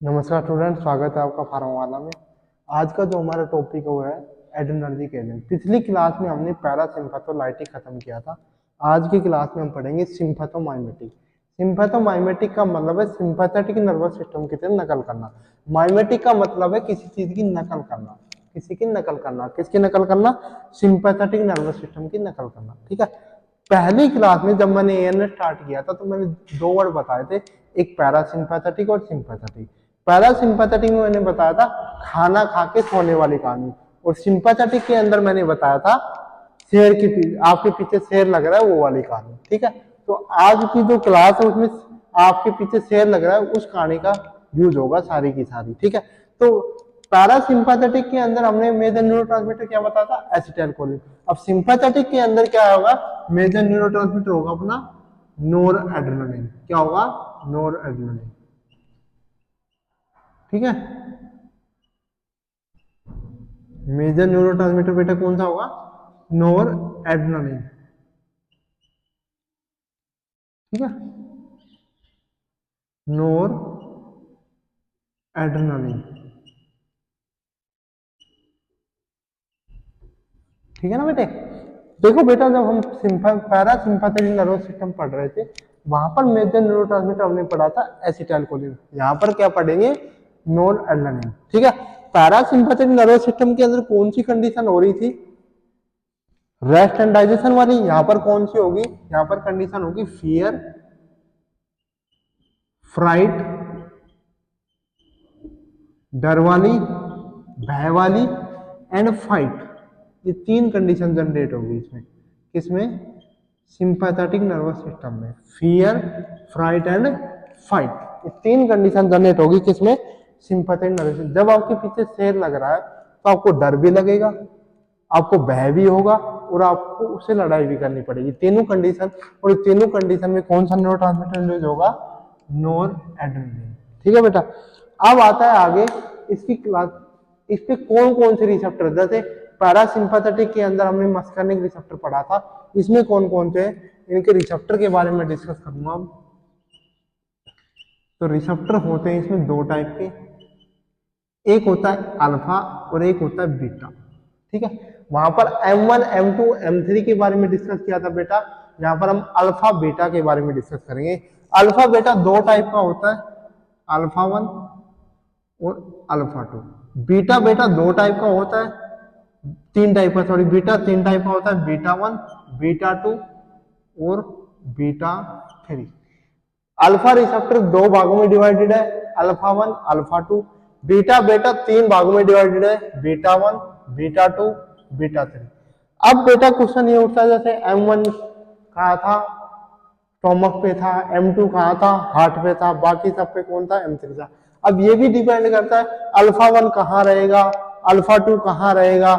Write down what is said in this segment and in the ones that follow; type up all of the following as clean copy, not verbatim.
नमस्कार स्टूडेंट, स्वागत है आपका फार्मावाला में। आज का जो हमारा टॉपिक है वो है एड्रेनर्जिक एजेंट। पिछली क्लास में हमने पैरासिम्पैथोलाइटिक खत्म किया था। आज की क्लास में हम पढ़ेंगे सिम्पैथोमाइमेटिक। सिम्पैथोमाइमेटिक का मतलब है सिंपैथेटिक नर्वस सिस्टम की तरह नकल करना। माइमेटिक का मतलब है किसी चीज की नकल करना, किसी की नकल करना। किसकी नकल करना? सिंपैथेटिक नर्वस सिस्टम की नकल करना। ठीक है। पहली क्लास में जब मैंने एएनएस स्टार्ट किया था तो मैंने दो वर्ड बताए थे, एक पैरासिम्पैथेटिक और सिंपैथेटिक। पैरासिम्पैथेटिक में मैंने बताया था खाना खा के सोने वाली कहानी, और सिंपैथेटिक के अंदर मैंने बताया था शेर की पीछे, आपके पीछे शेर लग रहा है वो वाली कहानी। ठीक है। तो आज की जो क्लास है उसमें आपके पीछे शेर लग रहा है उस कहानी का यूज होगा सारी की सारी। ठीक है। तो पैरासिम्पैथेटिक के अंदर हमने मेजर न्यूरोट्रांसमीटर क्या बताया था? एसिटाइलकोलिन। अब सिंपैथेटिक के अंदर क्या होगा? मेजर न्यूरोट्रांसमीटर होगा अपना नोर एड्रेनालिन। क्या होगा? नोर एड्रेनालिन। ठीक है। मेजर न्यूरोट्रांसमीटर बेटा कौन सा होगा? नोर एड्रेनालिन। ठीक है। नोर एड्रेनालिन। ठीक है ना बेटे। देखो बेटा, जब हम पैरासिम्पैथेटिक नर्वस सिस्टम पढ़ रहे थे वहां पर मेजर न्यूरोट्रांसमीटर हमने पढ़ा था एसिटाइलकोलिन। यहाँ पर क्या पढ़ेंगे? नोर एड्रेनालिन। ठीक है। पैरासिम्पैथेटिक नर्वस सिस्टम के अंदर कौन सी कंडीशन हो रही थी? रेस्ट एंड डाइजेशन वाली। यहां पर कौन सी होगी? यहां पर कंडीशन होगी फियर, फ्राइट, डर वाली, भय वाली एंड फाइट। ये तीन कंडीशन जनरेट होगी इसमें। किसमें? सिंपैथेटिक नर्वस सिस्टम में। फियर, फ्राइट एंड फाइट, ये तीन कंडीशन जनरेट होगी किसमें? Sympathetic nervous system. जब आपके पीछे शेर लग रहा है तो आपको डर भी लगेगा, आपको भय भी होगा, और आपको उससे लड़ाई भी करनी पड़ेगी। तीनों कंडीशन, और तीनों कंडीशन में कौन सा न्यूरोट्रांसमीटर रिलीज होगा? नोर एड्रेनालिन। ठीक है बेटा। अब आता है आगे इसकी क्लास, इस पे कौन कौन से रिसेप्टर, जैसे पैरासिम्पैथेटिक के अंदर हमने मस्कर्निक रिसेप्टर पढ़ा था, इसमें कौन कौन से हैं इनके रिसेप्टर के बारे में डिस्कस करूंगा अब। तो रिसेप्टर होते हैं इसमें दो टाइप के, एक होता है अल्फा और एक होता है बीटा। ठीक है। वहां पर M1, M2, M3 के बारे में डिस्कस किया था बेटा। यहाँ पर हम अल्फा बीटा के बारे में डिस्कस करेंगे। अल्फा बेटा दो टाइप का होता है, अल्फा 1 और अल्फा 2। बीटा बेटा दो टाइप का होता है, तीन टाइप का, सॉरी, बीटा तीन टाइप का होता है, बीटा 1, बीटा 2 और बीटा 3। अल्फा रिसेप्टर दो भागों में डिवाइडेड है, अल्फा 1, अल्फा 2। बीटा बेटा तीन भागों में डिवाइडेड है, बीटा 1, बीटा 2, बीटा 3। अब बेटा क्वेश्चन ये उठता है, जैसे M1 कहा था स्टोमक पे था, M2 कहा था हार्ट पे था, बाकी सब पे कौन था? M3 था। अब ये भी डिपेंड करता है अल्फा 1 कहाँ रहेगा, अल्फा 2 कहाँ रहेगा,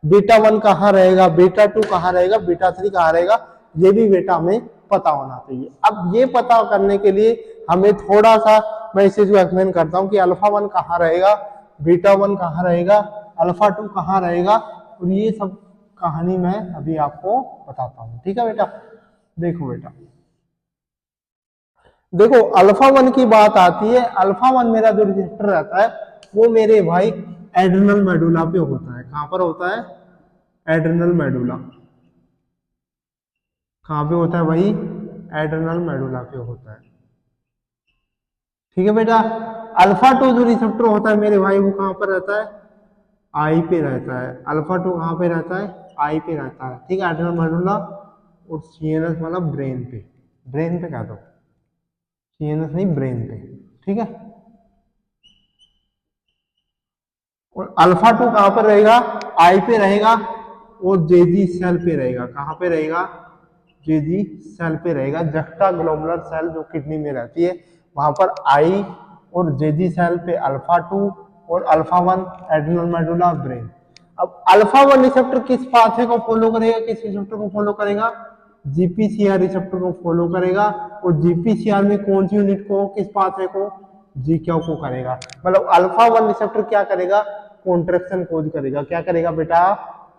बीटा 1 कहाँ रहेगा, बीटा 2 कहाँ रहेगा, बीटा 3 कहाँ रहेगा, ये भी बेटा हमें पता होना चाहिए। अब ये पता करने के लिए हमें थोड़ा सा मैं इस चीज को एक्सप्लेन करता हूँ कि अल्फा 1 कहाँ रहेगा, बीटा 1 कहाँ रहेगा, अल्फा 2 कहाँ रहेगा, और ये सब कहानी मैं अभी आपको बताता हूँ। ठीक है बेटा। देखो बेटा, देखो अल्फा 1 की बात आती है। अल्फा 1 मेरा जो रजिस्टर रहता है वो मेरे भाई एड्रेनल मेडुला पे होता है। कहां पर होता है? Adrenal medulla. कहां पे होता है भाई? एड्रेनल मेडुला पे होता है। ठीक है बेटा। अल्फा 2 जो रिसेप्टर होता है मेरे भाई वो कहां पर रहता है? आई पे रहता है। अल्फा 2 कहां पे रहता है? आई पे रहता है। ठीक है, एड्रेनल मेडुला। और सीएनएस मतलब ब्रेन पे, ब्रेन पे कह दो, सीएनएस नहीं, ब्रेन पे। ठीक है। और अल्फा 2 कहां पर रहेगा? आई पे रहेगा, और जेजी सेल पे रहेगा। कहां पे रहेगा? जेजी सेल पे रहेगा। जस्टा ग्लोबुलर सेल जो किडनी में रहती है वहां पर आई, और जेजी सेल पे अल्फा 2 और अल्फा 1 एड्रेनल मेडुला ब्रेन। अब अल्फा 1 रिसेप्टर किस पाथवे को फॉलो करेगा, किस रिसेप्टर को फॉलो करेगा? जीपीसीआर रिसेप्टर को फॉलो करेगा। और जीपीसीआर में कौन सी यूनिट को, किस पाथवे को? जीक्यू को करेगा। मतलब अल्फा 1 रिसेप्टर क्या करेगा? कॉन्ट्रेक्शन कोज करेगा। क्या करेगा बेटा?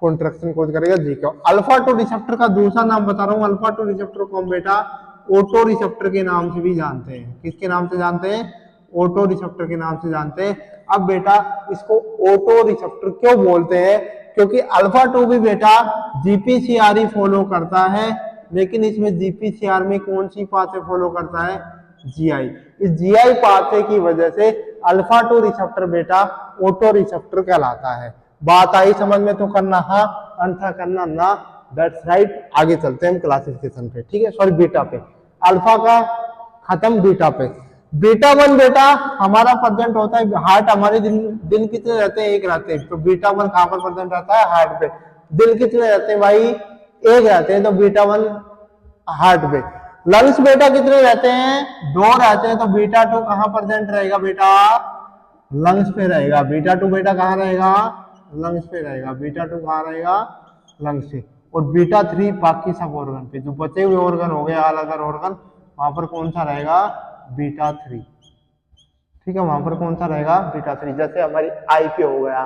कॉन्ट्रेक्शन कोज करेगा, जीक्यू। अल्फा 2 रिसेप्टर का दूसरा नाम बता रहा हूं। अल्फा 2 रिसेप्टर को हम बेटा ऑटो रिसेप्टर के नाम से भी जानते हैं। किसके नाम से जानते हैं? ऑटो रिसेप्टर के नाम से जानते हैं। अब बेटा इसको ऑटो रिसेप्टर क्यों बोलते हैं, क्योंकि अल्फा 2 भी बेटा जीपीसीआर ही फॉलो करता है, लेकिन इसमें जीपीसीआर में कौन सी पाथवे फॉलो करता है, जीआई। इस जीआई पाथवे की वजह से अल्फा 2 रिसेप्टर बेटा ऑटो रिसेप्टर कहलाता है। बात आई समझ में तो करना हाँ, अन्यथा करना ना। That's right. आगे चलते हैं हम क्लासिफिकेशन पे, ठीक है, सॉरी बीटा पे। अल्फा का खत्म, बीटा पे। बीटा 1 बेटा हमारा प्रेजेंट होता है हार्ट, हमारे दिन कितने रहते हैं, एक रहते हैं, तो बीटा 1 कहां पर प्रेजेंट रहता है, हार्ट पे। दिल कितने रहते हैं भाई, एक रहते हैं, तो बीटा 1 हार्ट पे। लंग्स बेटा कितने रहते हैं, 2 रहते हैं, तो बीटा 2 कहां प्रेजेंट रहेगा बेटा, लंग्स पे रहेगा। बीटा 2 बेटा कहां रहेगा, लंग्स पे रहेगा। बीटा 2 कहां रहेगा, लंग्स पे। और बीटा 3 बाकी सब ऑर्गन पे, जो बचे हुए ऑर्गन हो गए ऑल अदर ऑर्गन, वहां पर कौन सा रहेगा, बीटा 3, ठीक है, वहां पर कौन सा रहेगा, बीटा 3। जैसे हमारी आई पे हो गया,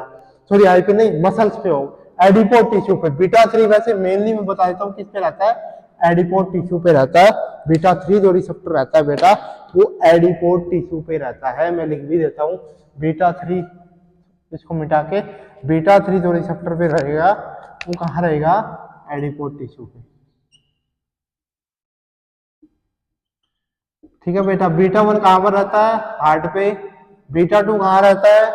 सॉरी आई पे नहीं, मसल्स पे हो, एडिपोज टिश्यू पे बीटा 3, वैसे मेनली मैं बता देता हूँ किस पे रहता है, एडिपोज टिश्यू पे रहता है। बीटा 3 जो रिसेप्टर रहता है बेटा वो एडिपोज टिश्यू पे रहता है। मैं लिख भी देता हूँ बीटा 3, इसको मिटा के बीटा 3 जो रिसेप्टर पे रहेगा वो कहाँ रहेगा, एडिपोज टिश्यू पे, ठीक है बेटा। बीटा 1 कहां पर रहता है, हार्ट पे। बीटा 2 कहां रहता है,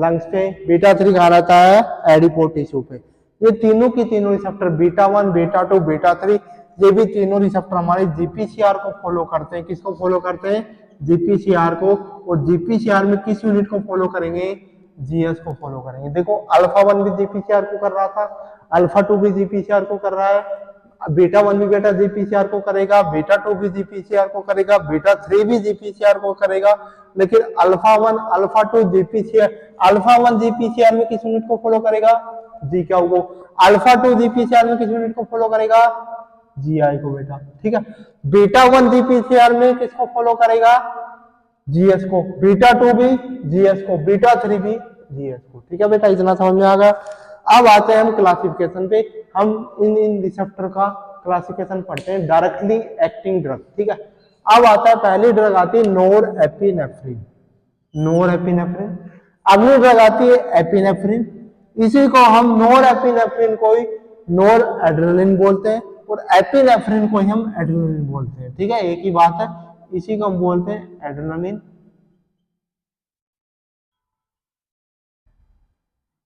लंग्स पे। बीटा 3 कहां रहता है, एडिपोज टिश्यू पे। ये तीनों की तीनों रिसेप्टर बीटा 1, बीटा 2, बीटा 3, ये भी तीनों रिसेप्टर हमारे जीपीसीआर को फॉलो करते हैं। किसको फॉलो करते हैं, जीपीसीआर को। और जीपीसीआर में किस यूनिट को फॉलो करेंगे, जीएस को फॉलो करेंगे। देखो अल्फा 1 भी जीपीसीआर को कर रहा था, अल्फा 2 भी जीपीसीआर को कर रहा है, बीटा 1 भी बेटा जीपीसीआर को करेगा, बीटा 2 भी जीपीसीआर को करेगा, बीटा 3 भी जीपीसीआर को करेगा। लेकिन alpha 1 alpha 2 GPCR, alpha 1 GPCR में किस यूनिट को फॉलो करेगा, जी क्या को। अल्फा 2 जीपीसीआर में किस यूनिट को फॉलो करेगा, जीआई को बेटा, ठीक है। बीटा 1 जीपीसीआर में किसको फॉलो करेगा, जीएस को। बीटा 2 भी जीएस को, बीटा 3 भी जीएस को, ठीक है बेटा, इतना समझ में आ गया। अब आते हैं हम क्लासिफिकेशन पे। हम इन रिसेप्टर का क्लासिफिकेशन पढ़ते हैं, डायरेक्टली एक्टिंग ड्रग, ठीक है। अब आता है पहली ड्रग आती है नोर एपिनेफ्रिन, नोर एपिनेफ्रिन। अगली ड्रग आती है एपिनेफ्रिन, इसी को हम नोर एपिनेफ्रिन को ही नोर एड्रेनलिन बोलते हैं और एपिनेफ्रिन को ही हम एड्रेनलिन बोलते हैं, ठीक है, एक ही बात है। इसी को हम बोलते हैं एड्रेनलिन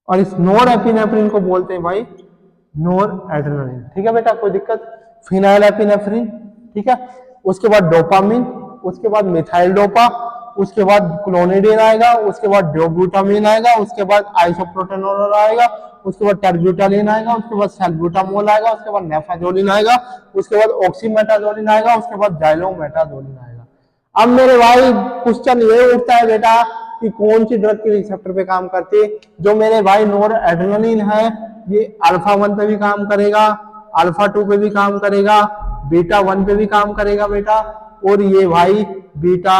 और इस नोर एपिनेफ्रिन को बोलते हैं भाई नोर एड्रेनलिन, ठीक है बेटा, कोई दिक्कत। फिनाइल एपिनेफ्रिन, ठीक है, उसके बाद डोपामिन, उसके बाद मिथाइल डोपा, उसके बाद क्लोनिडिन आएगा, उसके बाद डोब्यूटामिन आएगा, उसके बाद आइसोप्रोटेनोल आएगा, उसके बाद टर्ब्यूटालिन आएगा, उसके बाद सल्ब्यूटामोल आएगा, उसके बाद नेफाजोलिन आएगा, उसके बाद ऑक्सीमेटाजोलिन आएगा, उसके बाद जाइलोमेटाजोलिन आएगा। अब मेरे भाई क्वेश्चन ये उठता है बेटा कि कौन सी ड्रग के रिसेप्टर पे काम करती है, जो मेरे भाई नोर एड्रेनलिन है ये अल्फा 1 पे भी काम करेगा, अल्फा 2 पे भी काम करेगा, बीटा 1 पे भी काम करेगा बेटा, और ये भाई बीटा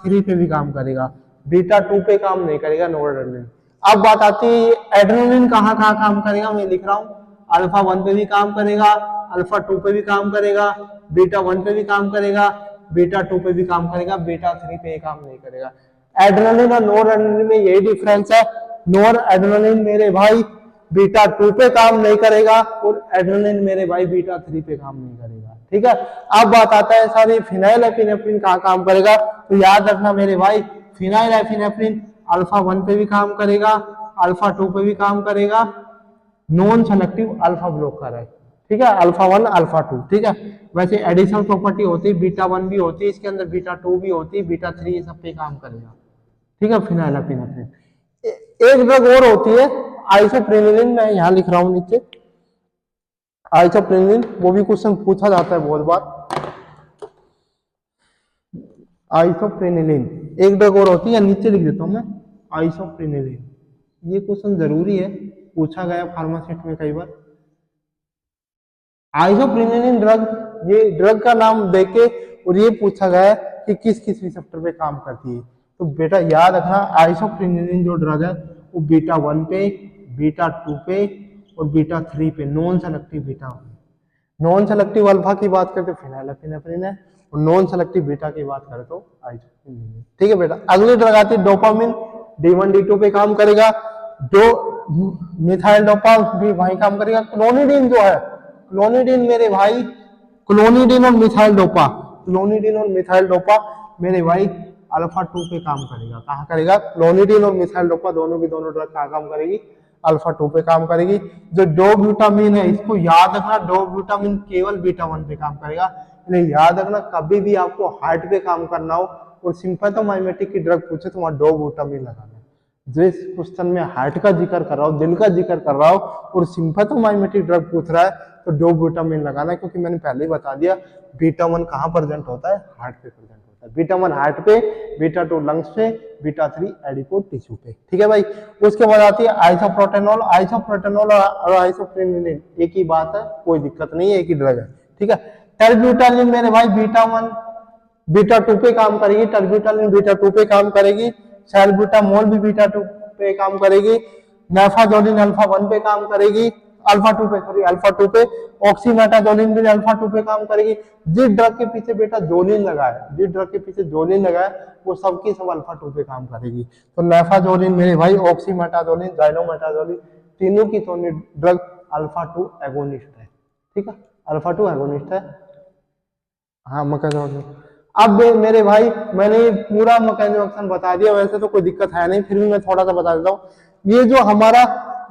3 पे भी काम करेगा, बीटा 2 पे काम नहीं करेगा नोर एड्रेनलिन। अब बात आती है एड्रेनलिन कहाँ कहाँ काम करेगा, मैं लिख रहा हूँ अल्फा 1 पे भी काम करेगा, अल्फा 2 पे भी काम करेगा, बीटा 1 पे भी काम करेगा, बीटा 2 पे भी काम करेगा, बीटा 3 पे काम नहीं करेगा। एड्रेनलिन और नोर एड्रेनलिन में यही डिफरेंस है, नोर एड्रेनलिन मेरे भाई बीटा 2 पे काम नहीं करेगा और एड्रेनलिन मेरे भाई बीटा 3 पे काम नहीं करेगा, ठीक है। अब बात आता है सारी फिनाइल एपिनेफ्रिन कहाँ काम करेगा, तो याद रखना मेरे भाई फिनाइल एपिनेफ्रिन अल्फा 1 पे भी काम करेगा, अल्फा 2 पे भी काम करेगा, नॉन सेलेक्टिव अल्फा ब्लॉकर है, ठीक है, अल्फा 1 अल्फा 2, ठीक है। वैसे एडिशनल प्रॉपर्टी होती है बीटा 1 भी होती है इसके अंदर, बीटा 2 भी होती है, बीटा 3 ये सब पे काम करेगा, ठीक है, फिनाइल एपिनेफ्रिन। एक ड्रग और होती है आइसोप्रेनिलिन, मैं यहाँ लिख रहा हूँ नीचे आइसोप्रेनिलिन, वो भी क्वेश्चन पूछा जाता है बहुत बार। आइसोप्रेनिलिन एक ड्रग और होती है, नीचे लिख देता हूँ मैं आइसोप्रेनिलिन, ये क्वेश्चन जरूरी है, पूछा गया फार्मासिस्ट में कई बार। आइसोप्रेनिलिन ड्रग, ये ड्रग का नाम देके और ये पूछा गया है कि किस किस रिसेप्टर पे काम करती है, तो बेटा याद रखना आइसोप्रेनिलिन जो ड्रग है वो बीटा 1 पे, बीटा 2 पे और बीटा 3 पे, non selective beta. Non selective alpha की बात करते फिनाइल एपिनेफ्रिन है और नॉन सेलेक्टिव बीटा की बात करें तो आइसोप्रोलिन। ठीक है बेटा, अगली ड्रग आती है डोपामिन, D1 D2 पे काम करेगा। जो मिथाइल डोपा भी वही काम करेगा। क्लोनिडीन जो है, क्लोनिडीन मेरे भाई, क्लोनिडीन और मिथाइल डोपा, क्लोनिडीन और मिथाइल डोपा मेरे भाई अल्फा 2 पे काम करेगा। कहाँ करेगा? क्लोनिडीन और मिथाइल डोपा दोनों की दोनों ड्रग कहाँ काम करेगी? अल्फा 2 पे काम करेगी। जो डो ब्यूटामिन है, इसको याद रखना, डो ब्यूटामिन केवल बीटा 1 पे काम करेगा। इन्हें याद रखना, कभी भी आपको हार्ट पे काम करना हो और सिम्पैथोमाइमेटिक की ड्रग पूछे तो वहां डो ब्यूटामिन लगाना। जिस क्वेश्चन में हार्ट का जिक्र कर रहा हो, दिल का जिक्र कर रहा हो और सिम्पैथोमाइमेटिक ड्रग पूछ रहा है तो डो ब्यूटामिन लगाना है, क्योंकि मैंने पहले ही बता दिया बीटा 1 कहाँ प्रेजेंट होता है? हार्ट पे प्रेजेंट होता है। बीटा 1 हार्ट पे, बीटा 2 लंग्स पे, बीटा 3 एडिपोज टिश्यू पे। ठीक है भाई। उसके बाद आती है आइसोप्रोटेनॉल। आइसोप्रोटेनॉल और आइसोप्रेनिलिन एक ही बात है, कोई दिक्कत नहीं है, एक ही ड्रग है। ठीक है। टेरब्यूटालिन मेरे भाई बीटा 1 बीटा 2 पे काम करेगी, टेरब्यूटालिन बीटा 2 पे काम करेगी। सैल्ब्यूटामोल भी बीटा 2 पे काम करेगी। नेफाजोलिन अल्फा 1 पे काम करेगी, अल्फा 2 पे, सॉरी अल्फा 2 पे। ऑक्सीमेटाजोलिन भी अल्फा 2 पे काम करेगी। जिस ड्रग के पीछे बेटा जोलिन लगा है, जिस ड्रग के पीछे जोलिन लगा है, वो सबकी सब अल्फा 2 पे काम करेगी। तो नेफाजोलिन मेरे भाई, ऑक्सीमेटाजोलिन, जाइलोमेटाजोलिन, तीनों की दोनों ड्रग अल्फा 2 एगोनिस्ट है। ठीक है, अल्फा 2 एगोनिस्ट है। हाँ, मैकेनिज्म। अब मेरे भाई मैंने पूरा मैकेनिज्म बता दिया, वैसे तो कोई दिक्कत है नहीं, फिर भी मैं थोड़ा सा बता देता हूँ। ये जो हमारा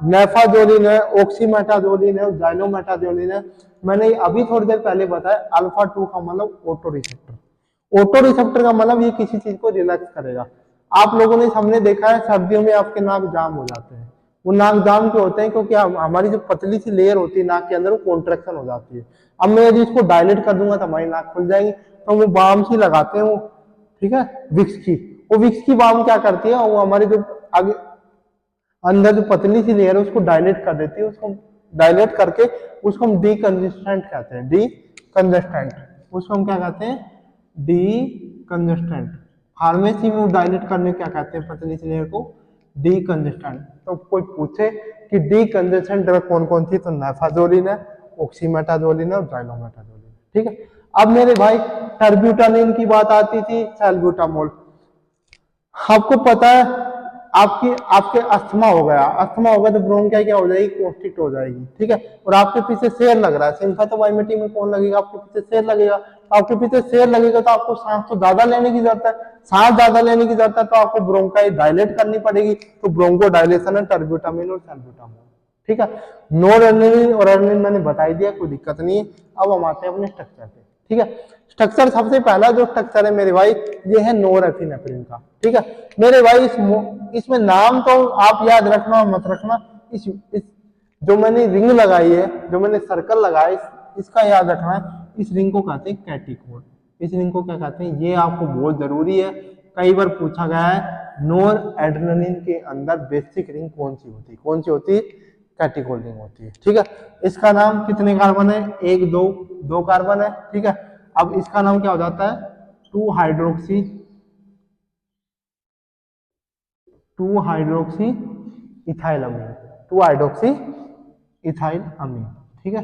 नेफाजोलिन है, ऑक्सीमेटाजोलिन है, जाइलोमेटाजोलिन है, मैंने अभी थोड़ी देर पहले बताया अल्फा 2 का मतलब ऑटो रिसेप्टर। ऑटो रिसेप्टर का मतलब ये किसी चीज को रिलैक्स करेगा। आप लोगों ने सामने देखा है सर्दियों में आपके नाक जाम हो जाते हैं। वो नाक जाम क्यों होते हैं? क्योंकि हमारी जो पतली सी लेयर होती है नाक के अंदर, वो कॉन्ट्रेक्शन हो जाती है। अब मैं यदि इसको डायलेट कर दूंगा तो हमारी नाक खुल जाएगी। तो वो बाम सी लगाते हैं वो, ठीक है, विक्स की। वो विक्स की बाम क्या करती है? वो हमारी जो आगे अंदर जो पतली सी लेयर है उसको डायलेट कर देती है। उसको डायलेट करके उसको हम डीकंजेस्टेंट कहते हैं। डीकंजेस्टेंट, उसको हम क्या कहते हैं? डीकंजेस्टेंट। फार्मेसी में डायलेट करने क्या कहते हैं पतली सी लेयर को? डीकंजेस्टेंट। तो कोई पूछे कि डीकंजेस्टेंट ड्रग कौन कौन थी, तो नेफाजोलिन है, ऑक्सीमेटाजोलिन है और जाइलोमेटाजोलिन। ठीक है। अब मेरे भाई टर्ब्यूटालिन की बात आती थी, सैल्ब्यूटामोल। आपको पता है आपके अस्थमा हो गया, अस्थमा हो गया तो ब्रोंकाई क्या हो जाएगी? कॉन्स्ट्रिक्ट हो जाएगी। ठीक है। और आपके पीछे शेर लग रहा है, सिम्पैथोमाइमेटिक में कौन लगेगा? आपके पीछे शेर लगेगा। तो आपके पीछे शेर लगेगा तो आपको सांस तो ज्यादा लेने की जरूरत है। सांस ज्यादा लेने की जरूरत है तो आपको ब्रोंकाई डायलेट करनी पड़ेगी। तो ब्रोंको डायलेशन है टर्ब्यूटामिन और सैल्ब्यूटामोल। ठीक है। नोरेड्रेनालिन और एड्रेनालिन मैंने बता ही दिया, कोई दिक्कत नहीं है। अब हम आते हैं अपने स्ट्रक्चर पे। ठीक है। स्ट्रक्चर सबसे पहला जो स्ट्रक्चर है मेरे भाई, ये है नोरेफिनेफ्रिन का। ठीक है मेरे भाई, इसमें नाम तो आप याद रखना और मत रखना। इस जो मैंने रिंग लगाई है, जो मैंने सर्कल लगाया, इसका याद रखना है। इस रिंग को कहते हैं कैटिकोल। इस रिंग को क्या कहते हैं? ये आपको बहुत जरूरी है, कई बार पूछा गया है। नोर एड्रेनालिन के अंदर बेसिक रिंग कौन सी होती है? कौन सी होती है? कैटिकोल रिंग होती है। ठीक है। इसका नाम कितने कार्बन है? एक, दो कार्बन है। ठीक है। अब इसका नाम क्या हो जाता है? 2 हाइड्रोक्सी इथाइल अमीन। 2 हाइड्रोक्सी इथाइल अमीन। ठीक है,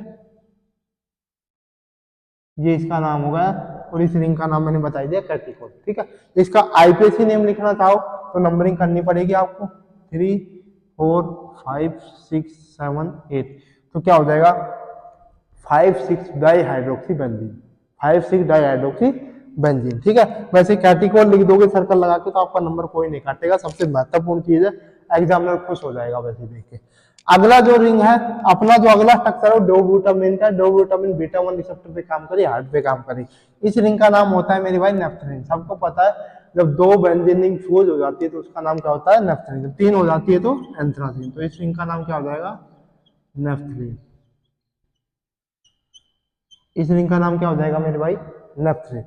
ये इसका नाम होगा। और इस रिंग का नाम मैंने बता दिया कैटिकोल। ठीक है। इसका आईपीएसी नेम लिखना चाहो तो नंबरिंग करनी पड़ेगी आपको, 3 4 5 6 7 8। तो क्या हो जाएगा? 5,6 डाइहाइड्रोक्सी बेंजीन। 5,6 dihydroxy benzene. ठीक है। वैसे कैटिकोल लिख दोगे सर्कल लगा के तो आपका नंबर कोई नहीं काटेगा। सबसे महत्वपूर्ण चीज है, एग्जामिनर खुश हो जाएगा वैसे देख के। अगला जो रिंग है, अपना जो अगला स्ट्रक्चर है डोब्यूटामिन का। डोब्यूटामिन बीटा 1 रिसेप्टर पे काम करी, हार्ट पे काम करी। इस रिंग का नाम होता है मेरे भाई नेफ्थलीन। सबको पता है जब 2 बेंजीन रिंग फ्यूज हो जाती है तो उसका नाम क्या होता है? नेफ्थलीन। जब 3 हो जाती है तो एंथ्रासीन। तो इस रिंग का नाम क्या हो जाएगा? नेफ्थलीन। इस रिंग का नाम क्या हो जाएगा मेरे भाई? नेफ्थलीन।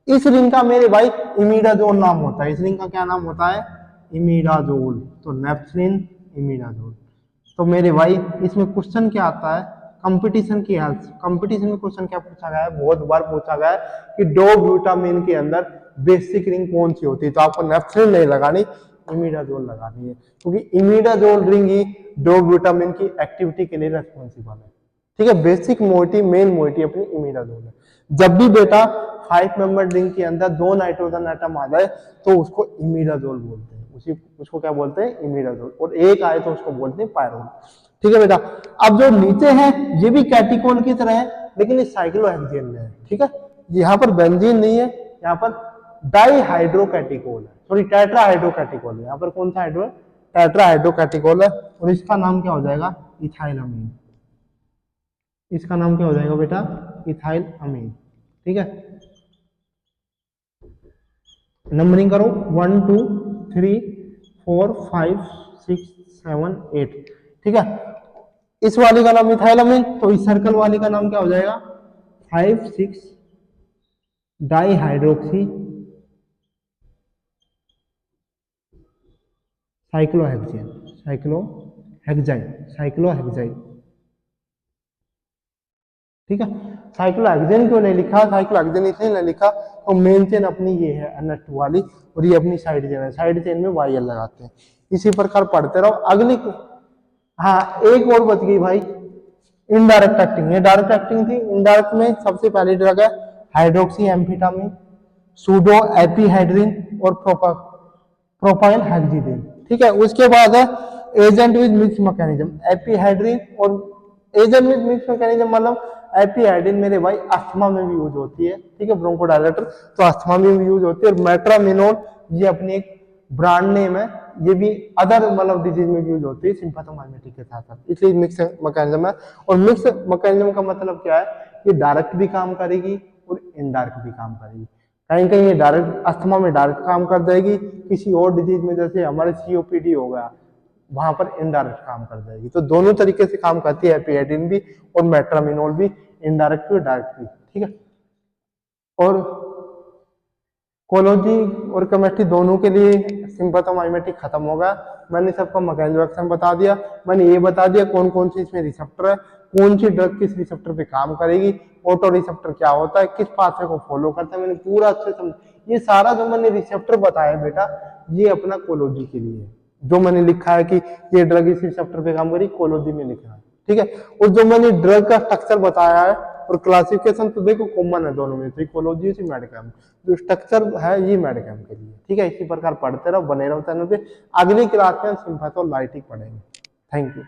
इस रिंग का मेरे भाई इमिडाजोल नाम होता है। इस रिंग का क्या नाम होता है? इमिडाजोल। तो नेफ्थलीन, इमिडाजोल। तो मेरे भाई इसमें क्वेश्चन क्या आता है? कंपटीशन की हेल्थ। कंपटीशन में क्वेश्चन क्या पूछा गया है? बहुत बार पूछा गया है कि डोब्यूटामिन के अंदर बेसिक रिंग कौन सी होती है? तो आपको नेफ्थलीन नहीं लगानी, इमिडाजोल लगानी है, क्योंकि इमिडाजोल रिंग ही डोब्यूटामिन की एक्टिविटी के लिए रेस्पॉन्सिबल है। ठीक है। बेसिक मोइटी, मेन मोइटी अपनी इमिडाजोल है। जब भी बेटा 5 मेंबर रिंग के अंदर 2 नाइट्रोजन एटम आ जाए तो उसको इमिडाजोल बोलते हैं, उसको क्या बोलते हैं, इमिडाजोल। और एक आए तो उसको बोलते हैं पायरोल। ठीक है बेटा। अब जो नीचे है ये भी कैटिकोन की तरह है, लेकिन इस साइक्लोहेक्सेन में है। ठीक है, यहाँ पर बेंजीन नहीं है, यहाँ पर डाईहाइड्रोकैटिकोल है, सॉरी टेट्राहाइड्रोकैटिकोल है। यहाँ पर कौन सा हाइड्रो है, टेट्राहाइड्रोकैटिकोल है। और इसका नाम क्या हो जाएगा, इथाइल अमीन। इसका नाम क्या हो जाएगा बेटा, इथाइल अमीन। ठीक है, नंबरिंग करो 1 2 3 4 5 6 7 8। ठीक है, इस वाली का नाम इथाइल अमीन, तो इस सर्कल वाली का नाम क्या हो जाएगा, 5 6 डाई हाइड्रोक्सी साइक्लोहेक्सेन, साइक्लोहेक्साइन। ठीक है, साइक्लोहेक्सेन क्यों नहीं लिखा, साइक्लोहेक्सेन इसलिए नहीं लिखा तो मेन चेन अपनी ये है NH2 वाली, और ये अपनी साइड चेन है, साइड चेन में YL लगाते हैं। इसी प्रकार पढ़ते रहो। अगली, हाँ एक और बच गई भाई, इनडायरेक्ट एक्टिंग। ये डायरेक्ट एक्टिंग थी, इनडायरेक्ट में सबसे पहली ड्रग है हाइड्रोक्सी एम्फेटामिन, सूडो एपीहाइड्रिन और प्रोपाइल हेक्सिडिन। ठीक है, उसके बाद है एजेंट विद मिक्स मैकेनिज्म, एपीहाइड्रिन। और एजेंट विद मिक्स मैकेनिज्म मतलब एपीहाइड्रिन मेरे भाई अस्थमा में भी यूज होती है। ठीक है, ब्रोंकोडायलेटर, तो अस्थमा में भी यूज होती है। और मेट्रामिनोल ये अपनी एक ब्रांड नेम है, ये भी अदर मतलब डिजीज में भी यूज होती है सिंपैथोमाइमेटिक के साथ साथ, इसलिए मिक्स मैकेनिज्म है। और मिक्स मैकेनिज्म का मतलब क्या है, ये डायरेक्ट भी काम करेगी और इनडायरेक्ट भी काम करेगी। कहीं कहीं ये डायरेक्ट अस्थमा में डायरेक्ट काम कर देगी, किसी और डिजीज में जैसे हमारे सीओपीडी हो गया वहां पर इनडायरेक्ट काम कर जाएगी। तो दोनों तरीके से काम करती है एपीहाइड्रिन भी और मेट्रामिनोल भी, इनडायरेक्ट भी और डायरेक्ट भी। ठीक है, और कोलॉजी और केमिस्ट्री दोनों के लिए सिंपैथोमाइमेटिक खत्म होगा। मैंने सबका मैकेनिज्म एक्शन बता दिया, मैंने ये बता दिया कौन कौन सी इसमें रिसेप्टर है, कौन सी ड्रग किस रिसेप्टर पे काम करेगी, ऑटो रिसेप्टर क्या होता है, किस पाथवे को फॉलो करता है, मैंने पूरा अच्छे समझ। ये सारा जो मैंने रिसेप्टर बताया बेटा, ये अपना कोलॉजी के लिए है। जो मैंने लिखा है कि ये ड्रग इस रिसेप्टर पे काम करेगी, कोलॉजी में लिखा है। ठीक है, और जो मैंने ड्रग का स्ट्रक्चर बताया है और क्लासिफिकेशन तो देखो कॉमन है दोनों में, इकोलॉजी और मेडिकल, जो स्ट्रक्चर है ये मेडिकल के लिए। ठीक है, इसी प्रकार पढ़ते रहो, बने रहो चैनल पे। अगली क्लास में हम सिंपैथोलाइटिक पढ़ेंगे। Thank you.